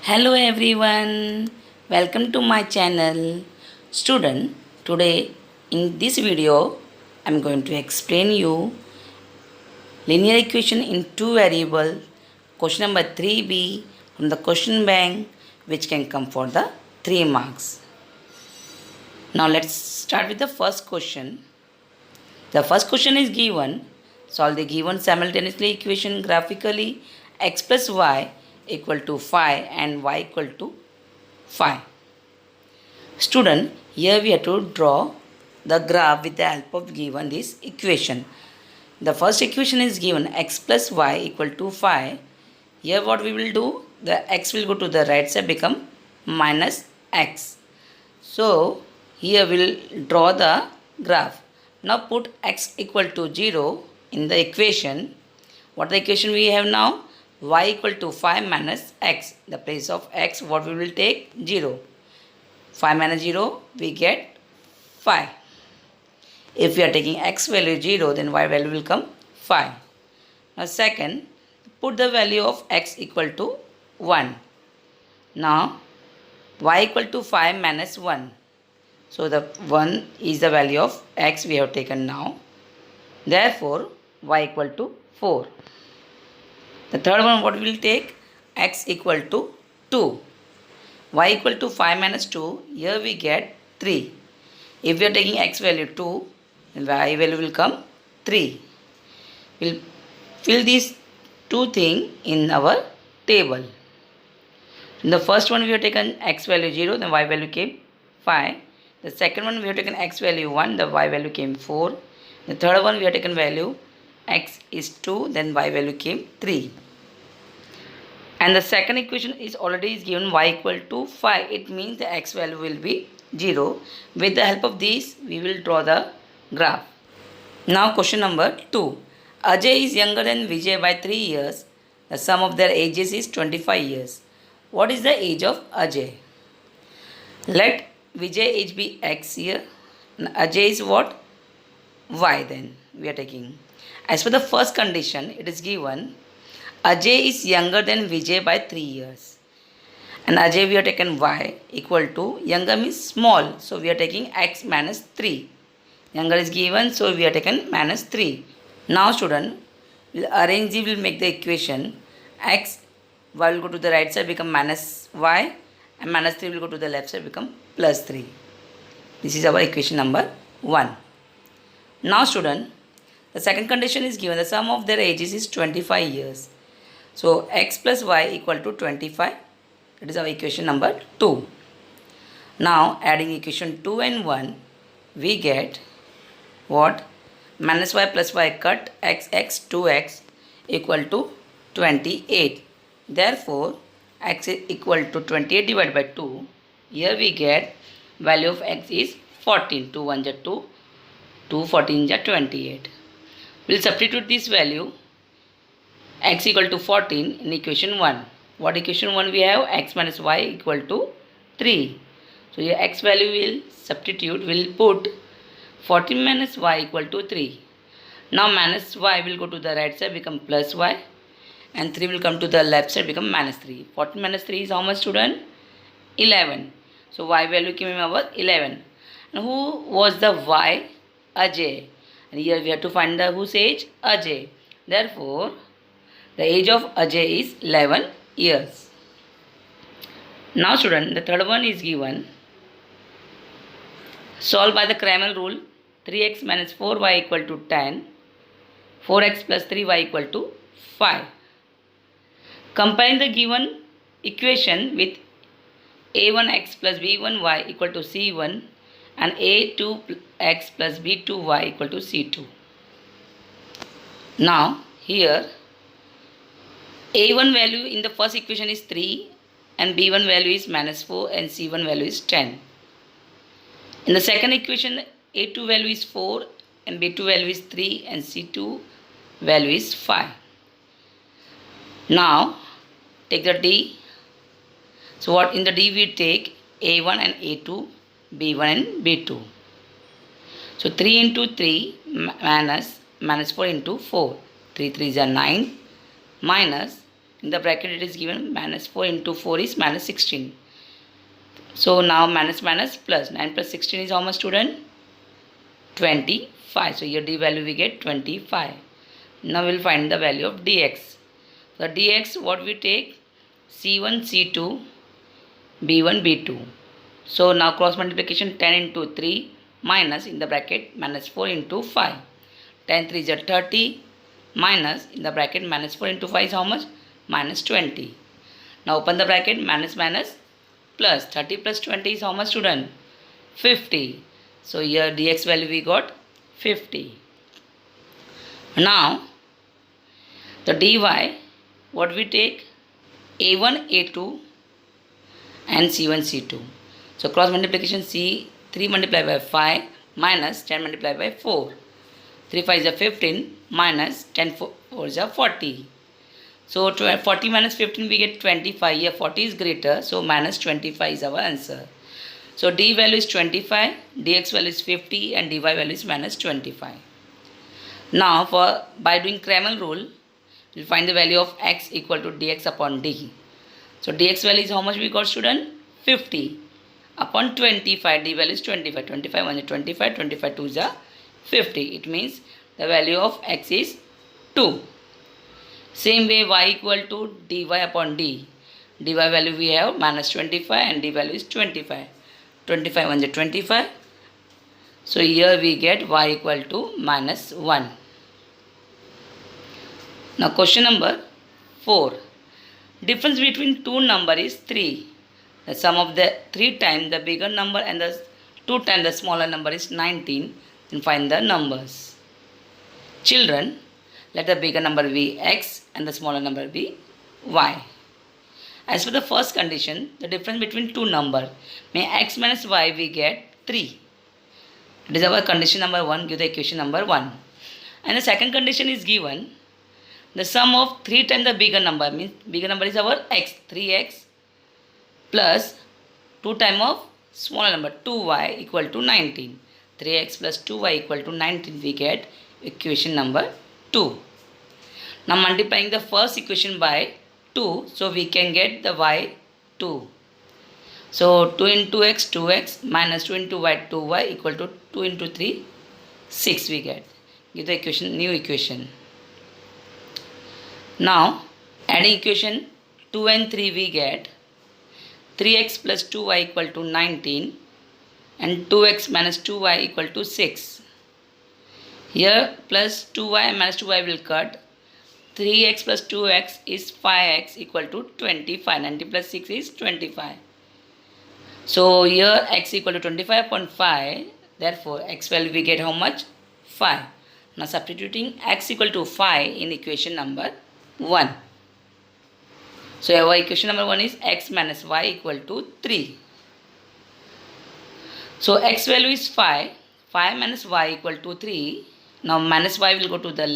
Hello everyone, welcome to my channel. Student, today in this video I am going to explain you linear equation in two variable question number 3b from the question bank which can come for the 3 marks. Now let's start with the first question. The first question is given. Solve the given simultaneously equation graphically x plus y equal to 5 and y equal to 5. Student, here we have to draw the graph with the help of given this equation. The first equation is given x plus y equal to 5. Here what we will do, the x will go to the right side become minus x. So here we will draw the graph. Now put x equal to 0 in the equation. What the equation we have now? Y equal to 5 minus x. The place of x what we will take? 0. 5 minus 0 we get 5. If we are taking x value 0 then y value will come 5. Now second, put the value of x equal to 1. Now y equal to 5 minus 1. So the 1 is the value of x we have taken now. Therefore y equal to 4. The third one what we will take? X equal to 2. Y equal to 5 minus 2. Here we get 3. If we are taking x value 2, then y value will come 3. We will fill these two things in our table. In the first one we have taken x value 0, then y value came 5. The second one we have taken x value 1, the y value came 4. The third one we have taken value x is 2, then y value came 3. And the second equation is already given y equal to 5. It means the x value will be 0. With the help of this, we will draw the graph. Now question number 2. Ajay is younger than Vijay by 3 years. The sum of their ages is 25 years. What is the age of Ajay? Let Vijay age be x here. And Ajay is what? Y then we are taking. As for the first condition, it is given Ajay is younger than Vijay by 3 years. And Ajay we have taken y equal to, younger means small. So we are taking x minus 3. Younger is given, so we are taken minus 3. Now student, we'll arrange it, we'll make the equation. X, y will go to the right side become minus y. And minus 3 will go to the left side become plus 3. This is our equation number 1. Now student, the second condition is given. The sum of their ages is 25 years. So x plus y equal to 25. That is our equation number 2. Now adding equation 2 and 1, we get what? Minus y plus y cut x 2x equal to 28. Therefore x is equal to 28 divided by 2. Here we get value of x is 14. 2 1 is 2. 2 14 is 28. We will substitute this value x equal to 14 in equation 1. What equation 1 we have? X minus y equal to 3. So here x value will substitute, will put 14 minus y equal to 3. Now minus y will go to the right side become plus y. And 3 will come to the left side become minus 3. 14 minus 3 is how much student? 11. So y value came in our 11. And who was the y? Ajay. And here we have to find the whose age? Ajay. Therefore, the age of Ajay is 11 years. Now student, the third one is given. Solve by the Cramer rule. 3x minus 4y equal to 10. 4x plus 3y equal to 5. Combine the given equation with a1x plus b1y equal to c1 and a2x plus b2y equal to c2. Now here a1 value in the first equation is 3 and b1 value is minus 4 and c1 value is 10. In the second equation a2 value is 4 and b2 value is 3 and c2 value is 5. Now take the d. So what in the d we take a1 and a2, b1 and b2. So 3 into 3 minus 4 into 4. 3 3 is 9 minus In the bracket it is given minus 4 into 4 is minus 16. So now minus minus plus 9 plus 16 is how much, student? 25. So here d value we get 25. Now we will find the value of dx. The dx what we take? C1 C2 B1 B2. So now cross multiplication 10 into 3 minus in the bracket minus 4 into 5. 10 3 is 30 minus in the bracket minus 4 into 5 is how much? Minus 20. Now open the bracket minus minus plus 30 plus 20 is how much, student? 50. So here dx value we got 50. Now the dy what we take? A1 A2 and C1 C2. So cross multiplication C3 multiplied by 5 minus 10 multiplied by 4. 3 5 is 15 minus 10 4 is 40. So 40 minus 15 we get 25. Here 40 is greater, so minus 25 is our answer. So d value is 25, dx value is 50 and dy value is minus 25. Now by doing Cramer rule, we'll find the value of x equal to dx upon d. So dx value is how much we got, student? 50 upon 25, d value is 25. 25 1 is 25, 25 2 is 50. It means the value of x is 2. Same way y equal to dy upon d. dy value we have minus 25 and d value is 25. 25 1 is 25. So here we get y equal to minus 1. Now question number 4. Difference between two number is 3. The sum of the 3 times the bigger number and the 2 times the smaller number is 19. Then find the numbers. Children, let the bigger number be x and the smaller number be y. As for the first condition, the difference between two numbers, may x minus y we get 3. It is our condition number 1, give the equation number 1. And the second condition is given, the sum of 3 times the bigger number, means bigger number is our x, 3x plus 2 times of smaller number, 2y equal to 19. 3x plus 2y equal to 19 we get equation number 2. Now multiplying the first equation by 2, so we can get the y 2. So 2 into x 2x minus 2 into y 2y equal to 2 into 3 6 we get. Give the equation, new equation. Now adding equation 2 and 3 we get 3x plus 2y equal to 19 and 2x minus 2y equal to 6. Here plus 2y and minus 2y will cut. 3x plus 2x is 5x equal to 25. 90 plus 6 is 25. So here x equal to 25 upon 5. Therefore x value we get how much? 5. Now substituting x equal to 5 in equation number 1. So our equation number 1 is x minus y equal to 3. So x value is 5. 5 minus y equal to 3. Now minus y will go to the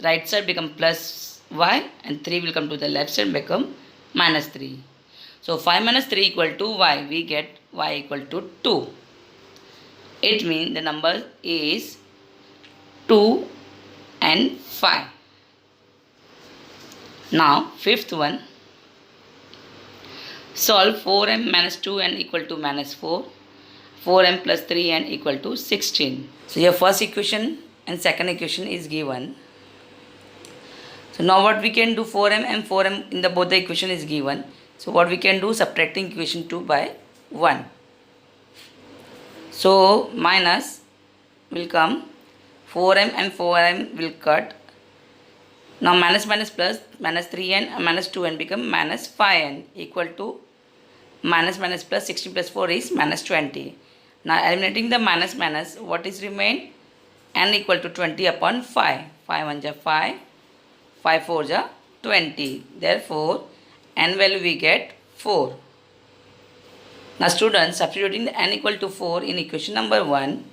right side, become plus y, and 3 will come to the left side, become minus 3. So 5 minus 3 equal to y. We get y equal to 2. It means the number is 2 and 5. Now fifth one. Solve 4m minus 2n equal to minus 4. 4m plus 3n equal to 16. So your first equation and second equation is given. So now what we can do, 4m and 4m in the both the equation is given. So what we can do, subtracting equation 2 by 1. So minus will come, 4m and 4m will cut. Now minus minus plus, minus 3n and minus 2n become minus 5n equal to minus minus plus 16 plus 4 is minus 20. Now eliminating the minus minus, what is remain? N equal to 20 upon 5. 5 1 is 5, 5 4 is 20. Therefore n value we get 4. Now students, substituting the n equal to 4 in equation number 1,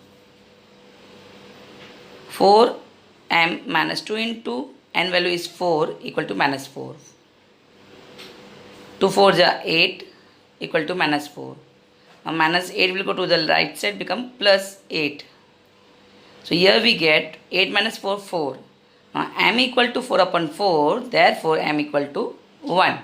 4m minus 2 into n value is 4 equal to minus 4. 2 4 is 8 equal to minus 4. Now minus 8 will go to the right side, become plus 8. So here we get 8 minus 4, 4. Now m equal to 4 upon 4, therefore m equal to 1.